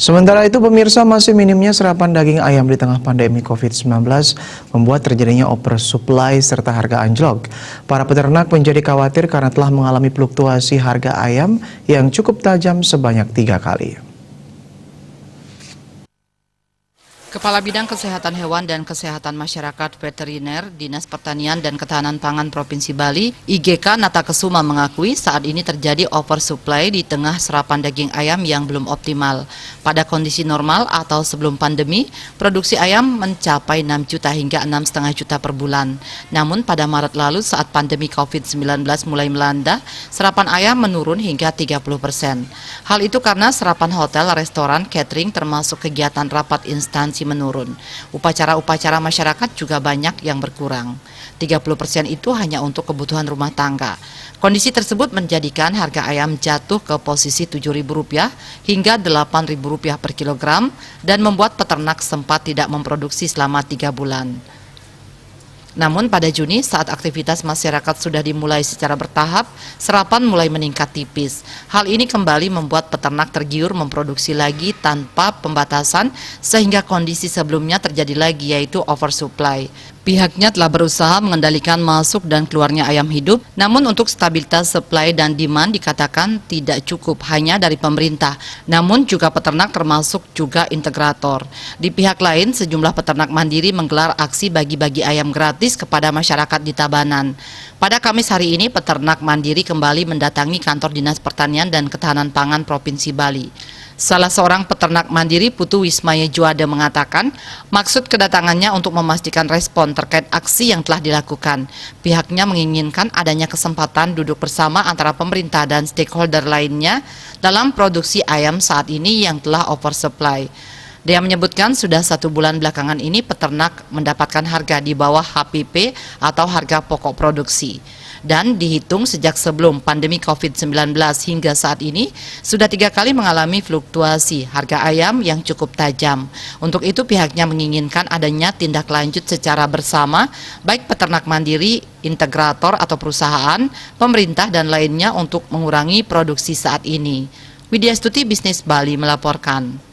Sementara itu pemirsa, masih minimnya serapan daging ayam di tengah pandemi COVID-19 membuat terjadinya oversupply serta harga anjlok. Para peternak menjadi khawatir karena telah mengalami fluktuasi harga ayam yang cukup tajam sebanyak 3 kali. Kepala Bidang Kesehatan Hewan dan Kesehatan Masyarakat Veteriner Dinas Pertanian dan Ketahanan Pangan Provinsi Bali, IGK Nata Kesuma mengakui saat ini terjadi oversupply di tengah serapan daging ayam yang belum optimal. Pada kondisi normal atau sebelum pandemi, produksi ayam mencapai 6 juta hingga 6,5 juta per bulan. Namun pada Maret lalu saat pandemi COVID-19 mulai melanda, serapan ayam menurun hingga 30%. Hal itu karena serapan hotel, restoran, catering termasuk kegiatan rapat instansi menurun. Upacara-upacara masyarakat juga banyak yang berkurang. 30% itu hanya untuk kebutuhan rumah tangga. Kondisi tersebut menjadikan harga ayam jatuh ke posisi Rp7.000 hingga Rp8.000 per kilogram dan membuat peternak sempat tidak memproduksi selama 3 bulan. Namun pada Juni saat aktivitas masyarakat sudah dimulai secara bertahap, serapan mulai meningkat tipis. Hal ini kembali membuat peternak tergiur memproduksi lagi tanpa pembatasan sehingga kondisi sebelumnya terjadi lagi, yaitu oversupply. Pihaknya telah berusaha mengendalikan masuk dan keluarnya ayam hidup, namun untuk stabilitas supply dan demand dikatakan tidak cukup hanya dari pemerintah, namun juga peternak termasuk juga integrator. Di pihak lain, sejumlah peternak mandiri menggelar aksi bagi-bagi ayam gratis kepada masyarakat di Tabanan. Pada Kamis hari ini, peternak mandiri kembali mendatangi kantor Dinas Pertanian dan Ketahanan Pangan Provinsi Bali. Salah seorang peternak mandiri, Putu Wismaya Juwade, mengatakan maksud kedatangannya untuk memastikan respon terkait aksi yang telah dilakukan. Pihaknya menginginkan adanya kesempatan duduk bersama antara pemerintah dan stakeholder lainnya dalam produksi ayam saat ini yang telah oversupply. Dia menyebutkan sudah 1 bulan belakangan ini peternak mendapatkan harga di bawah HPP atau harga pokok produksi. Dan dihitung sejak sebelum pandemi COVID-19 hingga saat ini, sudah 3 kali mengalami fluktuasi harga ayam yang cukup tajam. Untuk itu pihaknya menginginkan adanya tindak lanjut secara bersama, baik peternak mandiri, integrator atau perusahaan, pemerintah dan lainnya untuk mengurangi produksi saat ini. Widya Stuti, Bisnis Bali melaporkan.